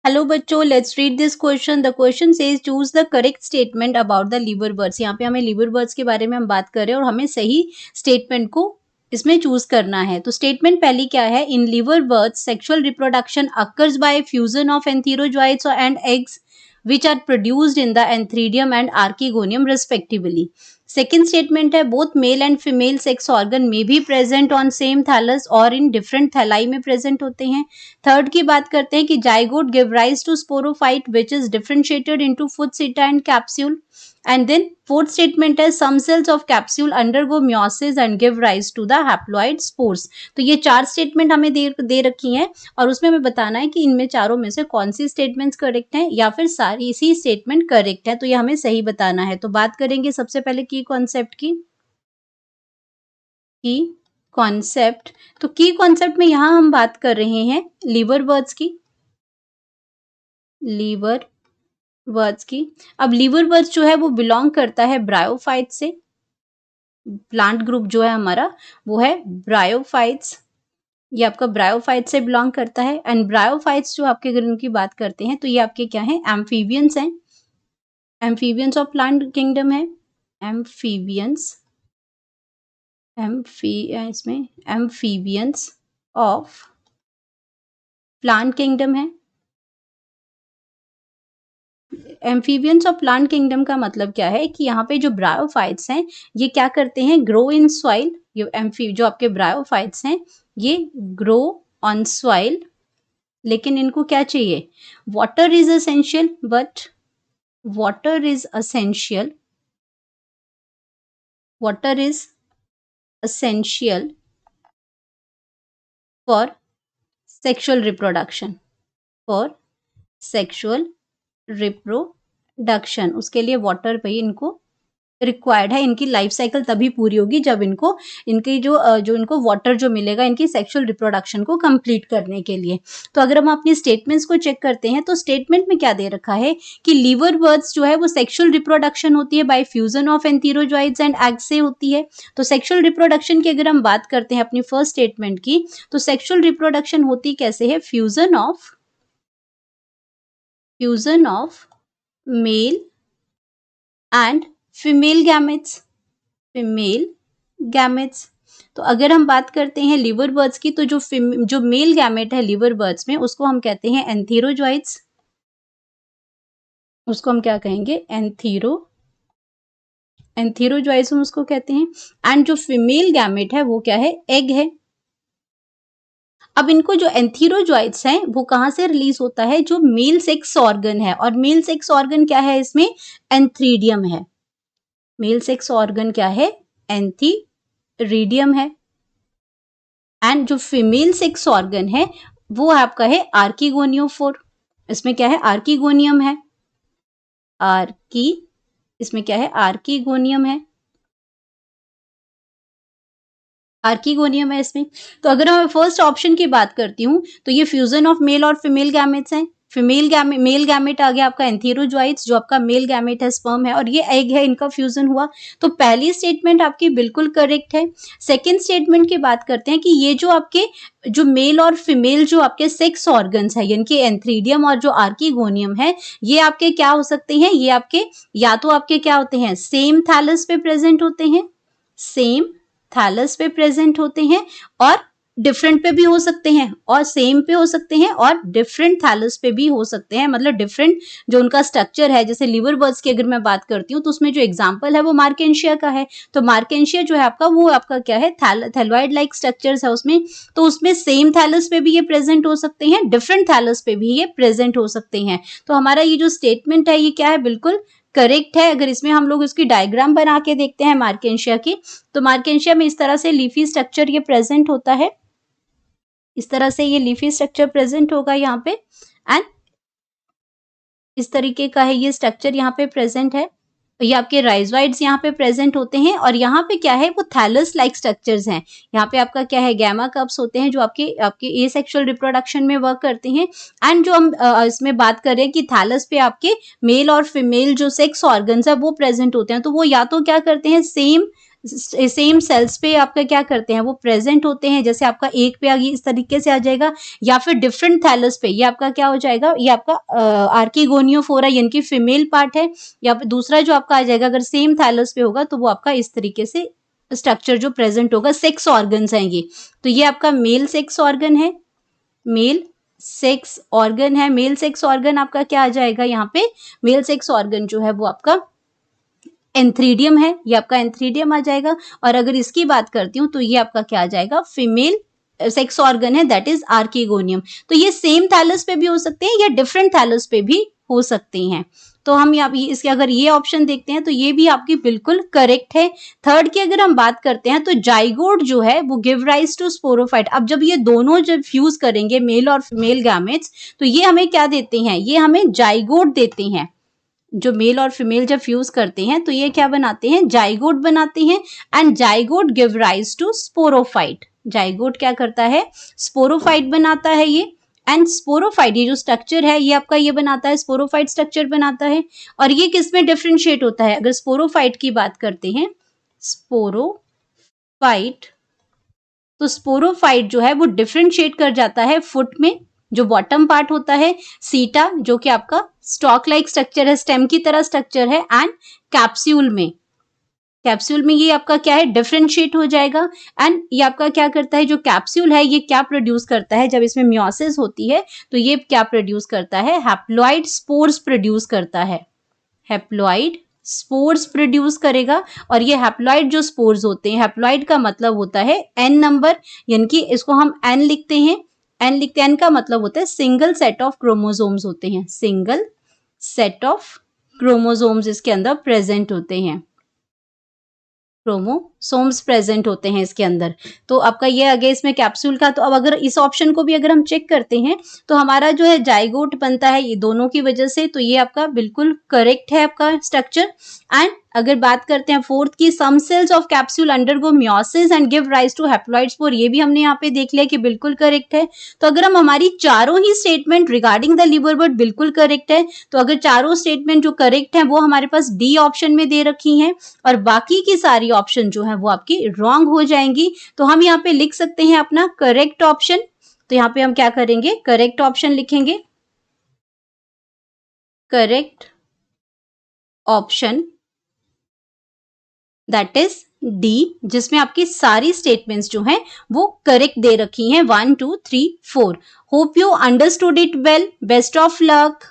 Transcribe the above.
Hello बच्चों, let's read this question. The question says choose the correct statement about the liverworts. यहाँ पे हमें liver birds के बारे में हम बात कर रहे हैं और हमें सही स्टेटमेंट को इसमें चूज करना है। तो स्टेटमेंट पहली क्या है? In liverworts sexual reproduction occurs by fusion of antherozoids and eggs which are produced in the antheridium and archegonium respectively. Second statement है both male and female sex organ में भी present on same thallus और in different थैलाई में present होते हैं। Third की बात करते हैं कि zygote give rise to sporophyte which is differentiated into foot seta and capsule. And then fourth statement है some cells of capsule undergo meiosis and give rise to the haploid spores. तो ये चार स्टेटमेंट हमें दे रखी हैं और उसमें हमें बताना है कि इनमें चारों में से कौन सी स्टेटमेंट्स करेक्ट हैं या फिर सारी इसी स्टेटमेंट करेक्ट है। तो ये हमें सही बताना है। तो बात करेंगे सबसे पहले की कॉन्सेप्ट की कॉन्सेप्ट। तो की कॉन्सेप्ट में यहाँ हम बात कर रहे हैं लीवर बर्ड्स की। लीवर बर्ड्स की अब लीवर बर्ड्स जो है वो बिलोंग करता है ब्रायोफाइट से। प्लांट ग्रुप जो है हमारा वो है ब्रायोफाइट्स। ये आपका ब्रायोफाइट से बिलोंग करता है। एंड ब्रायोफाइट्स जो आपके अगर उनकी बात करते हैं तो ये आपके क्या हैं? एम्फीबियंस हैं। एम्फीबियंस ऑफ प्लांट किंगडम है। एम्फीबियंस इसमें एम्फीबियंस ऑफ प्लांट किंगडम है। एम्फीबियंस ऑफ प्लांट किंगडम का मतलब क्या है कि यहाँ पे जो ब्रायोफाइट्स हैं ये क्या करते हैं? Grow in soil. ये जो आपके ब्रायोफाइट्स हैं ये ग्रो ऑन सॉइल, लेकिन इनको क्या चाहिए? Water is essential, but water is essential for sexual reproduction. उसके लिए वाटर भाई इनको रिक्वायर्ड है। इनकी लाइफ साइकिल तभी पूरी होगी जब इनकी जो इनको वाटर जो मिलेगा इनकी सेक्सुअल रिप्रोडक्शन को कंप्लीट करने के लिए। तो अगर हम अपनी स्टेटमेंट्स को चेक करते हैं तो स्टेटमेंट में क्या दे रखा है कि लीवर बर्ड्स जो है वो सेक्सुअल रिप्रोडक्शन होती है by fusion of antherozoids and eggs से होती है। तो सेक्सुअल रिप्रोडक्शन की अगर हम बात करते हैं अपनी फर्स्ट स्टेटमेंट की तो सेक्सुअल रिप्रोडक्शन होती कैसे है? Fusion of male and female gametes. तो अगर हम बात करते हैं लीवर बर्ड्स की तो जो मेल गैमेट है लीवर बर्ड्स में उसको हम कहते हैं एंथीरोजोइड्स। उसको हम क्या कहेंगे? एंथीरोजोइड्स हम उसको कहते हैं। एंड जो फीमेल गैमेट है वो क्या है? एग है। अब इनको जो एंथीरोजोइड्स हैं वो कहाँ से रिलीज होता है? जो मेल सेक्स ऑर्गन है। और मेल सेक्स ऑर्गन क्या है? इसमें एंथीरिडियम है। मेल सेक्स ऑर्गन क्या है? एंथीरिडियम है। एंड जो फीमेल सेक्स ऑर्गन है वो आपका है आर्कीगोनियोफोर। इसमें क्या है? आर्कीगोनियम है। इसमें क्या है? आर्कीगोनियम है इसमें। तो अगर मैं फर्स्ट ऑप्शन की बात करती हूँ तो ये फ्यूजन ऑफ मेल और फीमेल गैमेट्स हैं। मेल गैमेट आ गया आपका एंथीरोजोइड्स, जो आपका मेल गैमेट है स्पर्म है, और ये एग है, इनका फ्यूजन हुआ। तो पहली स्टेटमेंट आपकी बिल्कुल करेक्ट है। सेकेंड स्टेटमेंट की बात करते हैं कि ये जो आपके जो मेल और फीमेल जो आपके सेक्स ऑर्गन्स है यानी कि एंथ्रीडियम और जो आर्कीगोनियम है ये आपके क्या हो सकते हैं? ये आपके या तो आपके क्या होते हैं? सेम थैलस पे प्रेजेंट होते हैं, सेम थैलस पे प्रेजेंट होते हैं, और डिफरेंट पे भी हो सकते हैं, और सेम पे हो सकते हैं, और डिफरेंट थैलस पे भी हो सकते हैं। मतलब डिफरेंट जो उनका स्ट्रक्चर है। जैसे लीवर बर्ड्स की अगर मैं बात करती हूँ तो उसमें जो एग्जांपल है वो मार्केंशिया का है। तो मार्केंशिया जो है आपका वो आपका क्या है? थैलॉइड लाइक स्ट्रक्चर्स है उसमें। तो उसमें सेम थैलस पे भी ये प्रेजेंट हो सकते हैं, डिफरेंट थैलस पे भी ये प्रेजेंट हो सकते हैं। तो हमारा ये जो स्टेटमेंट है ये क्या है? बिल्कुल करेक्ट है। अगर इसमें हम लोग इसकी डायग्राम बना के देखते हैं मार्केंशिया की, तो मार्केंशिया में इस तरह से लीफी स्ट्रक्चर ये प्रेजेंट होता है। इस तरह से ये लीफी स्ट्रक्चर प्रेजेंट होगा यहाँ पे, एंड इस तरीके का है ये स्ट्रक्चर यहाँ पे प्रेजेंट है। ये आपके राइजोइड्स यहाँ पे प्रेजेंट होते हैं, और यहाँ पे क्या है? वो थैलस लाइक स्ट्रक्चर्स हैं। यहाँ पे आपका क्या है? गैमा कप्स होते हैं जो आपके एसेक्सुअल रिप्रोडक्शन में वर्क करते हैं। एंड जो हम इसमें बात कर रहे हैं कि थैलस पे आपके मेल और फीमेल जो सेक्स ऑर्गन्स है वो प्रेजेंट होते हैं। तो वो या तो क्या करते हैं? सेम सेम सेल्स पे आपका क्या करते हैं, वो प्रेजेंट होते हैं। जैसे आपका एक पे आगे इस तरीके से आ जाएगा, या फिर डिफरेंट थैलस पे, ये आपका क्या हो जाएगा, ये आपका आर्किगोनियोफोरा यानी कि फीमेल पार्ट है। या फिर दूसरा जो आपका आ जाएगा, अगर सेम थैलस पे होगा तो वो आपका इस तरीके से स्ट्रक्चर जो प्रेजेंट होगा। सेक्स ऑर्गन्स हैं ये, तो ये आपका मेल सेक्स ऑर्गन है, मेल सेक्स ऑर्गन है। मेल सेक्स ऑर्गन आपका क्या आ जाएगा यहाँ पे, मेल सेक्स ऑर्गन जो है वो आपका एंथ्रीडियम है, ये आपका एंथ्रीडियम आ जाएगा। और अगर इसकी बात करती हूँ तो ये आपका क्या आ जाएगा, फीमेल सेक्स ऑर्गन है, दैट इज आर्किगोनियम। तो ये सेम थैलस पे भी हो सकते हैं या डिफरेंट थैलस पे भी हो सकते हैं। तो हम यहाँ इसके अगर ये ऑप्शन देखते हैं तो ये भी आपकी बिल्कुल करेक्ट है। थर्ड की अगर हम बात करते हैं तो जाइगोट जो है वो गिव राइज टू स्पोरोफाइट। अब जब ये दोनों जब फ्यूज करेंगे मेल और फीमेल गैमेट्स, तो ये हमें क्या देते हैं, ये हमें जाइगोट देते हैं। जो मेल और फीमेल जब फ्यूज करते हैं तो ये क्या बनाते हैं, जाइगोट बनाते हैं। And zygote give rise to sporophyte. Zygote क्या करता है, स्पोरोफाइट बनाता है ये। एंड स्पोरोफाइट ये जो स्ट्रक्चर है ये आपका ये बनाता है, स्पोरोफाइट स्ट्रक्चर बनाता है। और ये किसमें डिफरेंशिएट होता है, अगर स्पोरोफाइट की बात करते हैं, स्पोरोफाइट, तो स्पोरोफाइट जो है वो डिफरेंशिएट कर जाता है फुट में, जो बॉटम पार्ट होता है, सीटा जो कि आपका स्टॉक लाइक स्ट्रक्चर है, स्टेम की तरह स्ट्रक्चर है। एंड कैप्सूल में, कैप्सूल में ये आपका क्या है, डिफरेंशिएट हो जाएगा। एंड ये आपका क्या करता है, जो कैप्सूल है ये क्या प्रोड्यूस करता है, जब इसमें मियोसिस होती है तो ये क्या प्रोड्यूस करता है, हैप्लॉइड स्पोर्स प्रोड्यूस करता है। हैप्लॉइड स्पोर्स प्रोड्यूस करेगा। और ये हैप्लॉइड जो स्पोर्स होते हैं, हैप्लॉइड का मतलब होता है एन नंबर, यानी कि इसको हम एन लिखते हैं। एन लिखते हैं, एन का मतलब होता है सिंगल सेट ऑफ क्रोमोसोम्स होते हैं, सिंगल सेट ऑफ क्रोमोसोम्स इसके अंदर प्रेजेंट होते हैं, क्रोमोसोम्स प्रेजेंट होते हैं इसके अंदर। तो आपका ये आ गया इसमें कैप्सूल का। तो अब अगर इस ऑप्शन को भी अगर हम चेक करते हैं तो हमारा जो है जाइगोट बनता है ये दोनों की वजह से, तो ये आपका बिल्कुल करेक्ट है आपका स्ट्रक्चर। एंड अगर बात करते हैं फोर्थ की, some cells of capsule undergo meiosis and give rise to haploid spore, ये भी हमने यहाँ पे देख लिया कि बिल्कुल करेक्ट है। तो अगर हम हमारी चारों ही statement regarding the liverwort बिल्कुल करेक्ट है, तो अगर चारों स्टेटमेंट जो करेक्ट है वो हमारे पास डी ऑप्शन में दे रखी हैं, और बाकी की सारी ऑप्शन जो है वो आपकी रॉन्ग हो जाएंगी। तो हम यहाँ पे लिख सकते हैं अपना करेक्ट ऑप्शन। तो यहाँ पे हम क्या करेंगे, करेक्ट ऑप्शन लिखेंगे, correct option that is D, जिसमें आपकी सारी स्टेटमेंट्स जो हैं वो करेक्ट दे रखी हैं, 1 2 3 4। Hope you understood it well. Best of luck.